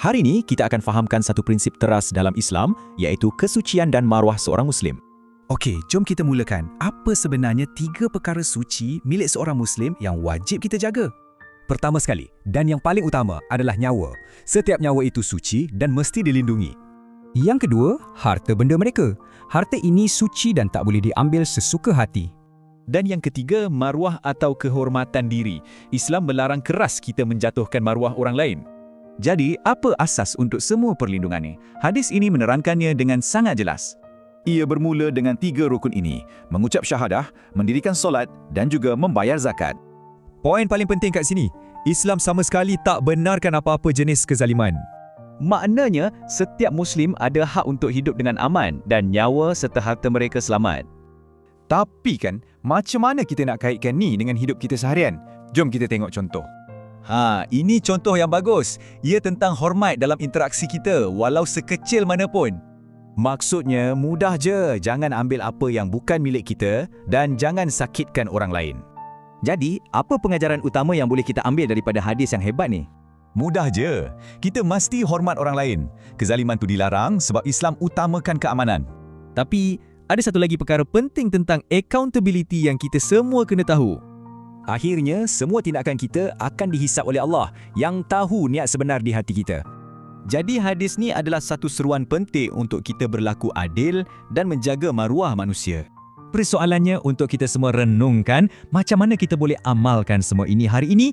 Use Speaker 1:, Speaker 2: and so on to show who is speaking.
Speaker 1: Hari ini kita akan fahamkan satu prinsip teras dalam Islam, iaitu kesucian dan maruah seorang Muslim.
Speaker 2: Okey, jom kita mulakan. Apa sebenarnya 3 perkara suci milik seorang Muslim yang wajib kita jaga?
Speaker 3: Pertama sekali, dan yang paling utama adalah nyawa. Setiap nyawa itu suci dan mesti dilindungi. Yang kedua, harta benda mereka. Harta ini suci dan tak boleh diambil sesuka hati.
Speaker 1: Dan yang ketiga, maruah atau kehormatan diri. Islam melarang keras kita menjatuhkan maruah orang lain. Jadi, apa asas untuk semua perlindungan ini? Hadis ini menerangkannya dengan sangat jelas.
Speaker 4: Ia bermula dengan 3 rukun ini, mengucap syahadah, mendirikan solat dan juga membayar zakat.
Speaker 3: Poin paling penting kat sini, Islam sama sekali tak benarkan apa-apa jenis kezaliman.
Speaker 1: Maknanya, setiap Muslim ada hak untuk hidup dengan aman dan nyawa serta harta mereka selamat.
Speaker 4: Tapi kan, macam mana kita nak kaitkan ni dengan hidup kita seharian? Jom kita tengok contoh.
Speaker 3: Ini contoh yang bagus. Ia tentang hormat dalam interaksi kita, walau sekecil mana pun.
Speaker 1: Maksudnya, mudah je, jangan ambil apa yang bukan milik kita dan jangan sakitkan orang lain. Jadi, apa pengajaran utama yang boleh kita ambil daripada hadis yang hebat ni?
Speaker 3: Mudah je. Kita mesti hormat orang lain. Kezaliman tu dilarang sebab Islam utamakan keamanan.
Speaker 5: Tapi, ada satu lagi perkara penting tentang accountability yang kita semua kena tahu.
Speaker 1: Akhirnya, semua tindakan kita akan dihisap oleh Allah yang tahu niat sebenar di hati kita. Jadi hadis ni adalah satu seruan penting untuk kita berlaku adil dan menjaga maruah manusia.
Speaker 5: Persoalannya untuk kita semua renungkan macam mana kita boleh amalkan semua ini hari ini.